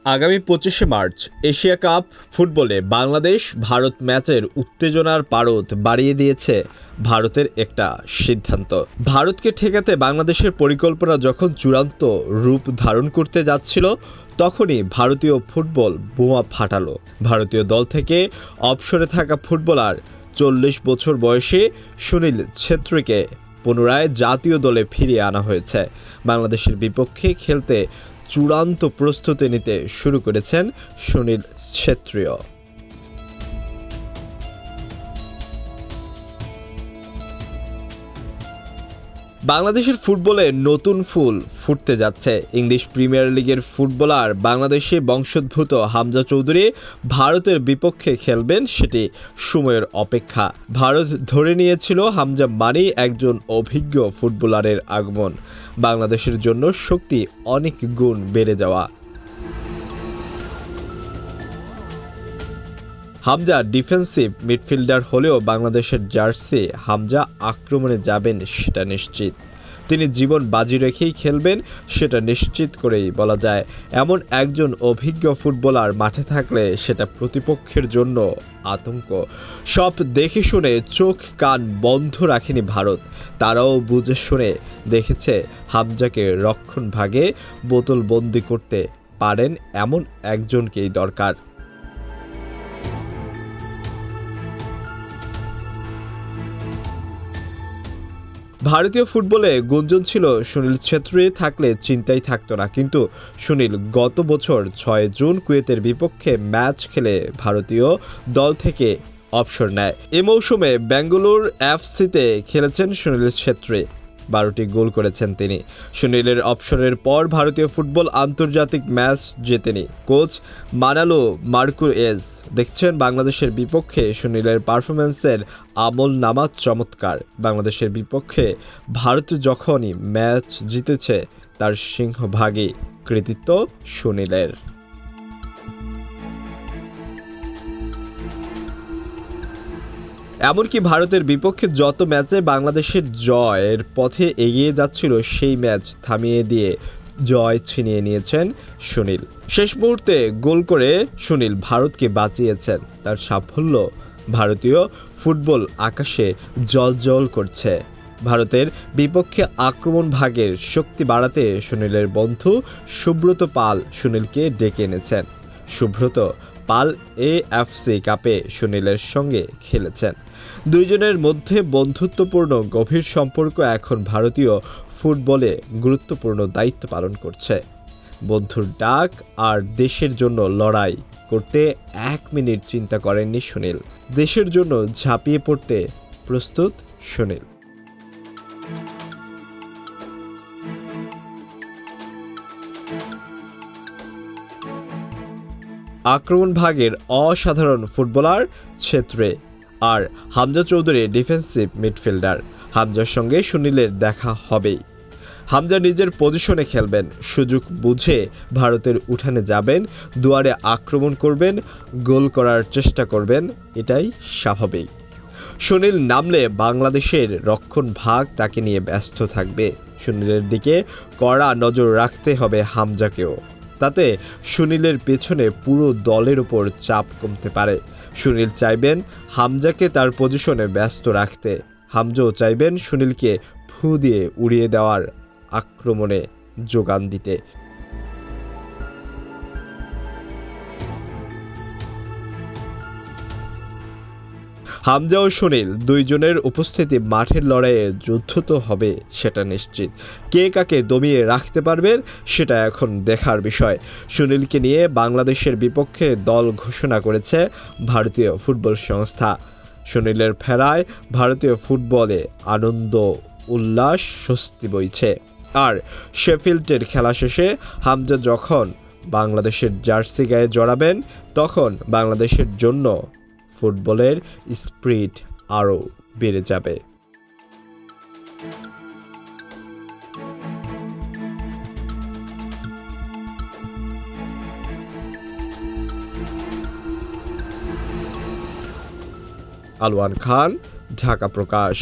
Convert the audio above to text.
আগামী ২৫শে March Asia cup ফুটবলে বাংলাদেশ ভারত ম্যাচের উত্তেজনার পারদ বাড়িয়ে দিয়েছে ভারতের একটা সিদ্ধান্ত। ভারতকে ঠেকাতে বাংলাদেশের পরিকল্পনা যখন চূড়ান্ত রূপ ধারণ করতে যাচ্ছিল, তখনই ভারতীয় ফুটবল বোমা ফাটালো। ভারতীয় দল থেকে অবসরে থাকা ফুটবলার ৪০ বছর বয়সী সুনীল ছেত্রীকে পুনরায় জাতীয় দলে ফিরিয়ে আনা হয়েছে। বাংলাদেশের বিপক্ষে খেলতে চূড়ান্ত প্রস্তুতি নিতে শুরু করেছেন সুনীল ছেত্রীও। বাংলাদেশের ফুটবলে নতুন ফুল ফুটতে যাচ্ছে। ইংলিশ প্রিমিয়ার লিগের ফুটবলার বাংলাদেশি বংশোদ্ভূত হামজা চৌধুরী ভারতের বিপক্ষে খেলবেন, সেটি সময়ের অপেক্ষা। ভারত ধরে নিয়েছিল হামজা মানেই একজন অভিজ্ঞ ফুটবলারের আগমন, বাংলাদেশের জন্য শক্তি অনেক গুণ বেড়ে যাওয়া। হামজা ডিফেন্সিভ মিডফিল্ডার হলেও বাংলাদেশের জার্সি হামজা আক্রমণে যাবেন সেটা নিশ্চিত। তিনি জীবন বাজি রেখেই খেলবেন সেটা নিশ্চিত করেই বলা যায়। এমন একজন অভিজ্ঞ ফুটবলার মাঠে থাকলে সেটা প্রতিপক্ষের জন্য আতঙ্ক। সব দেখে শুনে চোখ কান বন্ধ রাখেনি ভারত। তারাও বুঝে শুনে দেখেছে হামজাকে রক্ষণভাগে বোতলবন্দি করতে পারেন এমন একজনকেই দরকার। ভারতীয় ফুটবলে গুঞ্জন ছিল সুনীল ছেত্রী থাকলে চিন্তাই থাকতো না, কিন্তু সুনীল গত বছর ৬ জুন কুয়েতের বিপক্ষে ম্যাচ খেলে ভারতীয় দল থেকে অবসর নেয়। এ মৌসুমে বেঙ্গালুরু এফসিতে খেলেছেন সুনীল ছেত্রী, ১২টি গোল করেছেন তিনি। সুনীলের অবসরের পর ভারতীয় ফুটবল আন্তর্জাতিক ম্যাচ জেতেনি। কোচ মানালো মার্কুয়েজ দেখছেন বাংলাদেশের বিপক্ষে সুনীলের পারফরম্যান্সের আমল নামা চমৎকার। বাংলাদেশের বিপক্ষে ভারত যখনই ম্যাচ জিতেছে তার সিংহভাগই কৃতিত্ব সুনীলের। এমনকি ভারতের বিপক্ষে যত ম্যাচে বাংলাদেশের জয়ের পথে এগিয়ে যাচ্ছিল, সেই ম্যাচ থামিয়ে দিয়ে জয় ছিনিয়ে নিয়েছেন সুনীল। শেষ মুহূর্তে গোল করে সুনীল ভারতকে বাঁচিয়েছেন। তার সাফল্য ভারতীয় ফুটবল আকাশে জ্বলজ্বল করছে। ভারতের বিপক্ষে আক্রমণ ভাগের শক্তি বাড়াতে সুনীলের বন্ধু সুব্রত পাল সুনীলকে ডেকে এনেছেন। সুব্রত পাল এএফসি কাপে সুনীলের সঙ্গে খেলেছেন। দুইজনের মধ্যে বন্ধুত্বপূর্ণ গভীর সম্পর্ক এখন ভারতীয় ফুটবলে গুরুত্বপূর্ণ দায়িত্ব পালন করছে। বন্ধুর ডাক আর দেশের জন্য লড়াই করতে ১ মিনিট চিন্তা করেননি সুনীল। দেশের জন্য ঝাঁপিয়ে পড়তে প্রস্তুত সুনীল। আক্রমণ ভাগের অসাধারণ ফুটবলার ছেত্রী আর হামজা চৌধুরী ডিফেন্সিভ মিডফিল্ডার। হামজার সঙ্গে সুনীলের দেখা হবেই। হামজা নিজের পজিশনে খেলবেন, সুযোগ বুঝে ভারতের উঠানে যাবেন, দুয়ারে আক্রমণ করবেন, গোল করার চেষ্টা করবেন, এটাই স্বাভাবিক। সুনীল নামলে বাংলাদেশের রক্ষণ ভাগ তাকে নিয়ে ব্যস্ত থাকবে। সুনীলের দিকে কড়া নজর রাখতে হবে হামজাকেও। তাতে সুনীলের পেছনে পুরো দলের উপর চাপ কমতে পারে। সুনীল চাইবেন হামজাকে তার পজিশনে ব্যস্ত রাখতে। হামজাও চাইবেন সুনীলকে ফু দিয়ে উড়িয়ে দেওয়ার আক্রমণে যোগান দিতে। হামজা ও সুনীল দুইজনের উপস্থিতি মাঠের লড়াইয়ে যুদ্ধ তো হবে সেটা নিশ্চিত। কে কাকে দমিয়ে রাখতে পারবেন সেটা এখন দেখার বিষয়। সুনীলকে নিয়ে বাংলাদেশের বিপক্ষে দল ঘোষণা করেছে ভারতীয় ফুটবল সংস্থা। সুনীলের ফেরায় ভারতীয় ফুটবলে আনন্দ উল্লাস স্বস্তি বইছে। আর শেফিল্ডের খেলা শেষে হামজা যখন বাংলাদেশের জার্সি গায়ে জড়াবেন, তখন বাংলাদেশের জন্য ফুটবলের স্পিরিট আরও বেড়ে যাবে। আলওয়ান খান, ঢাকা প্রকাশ।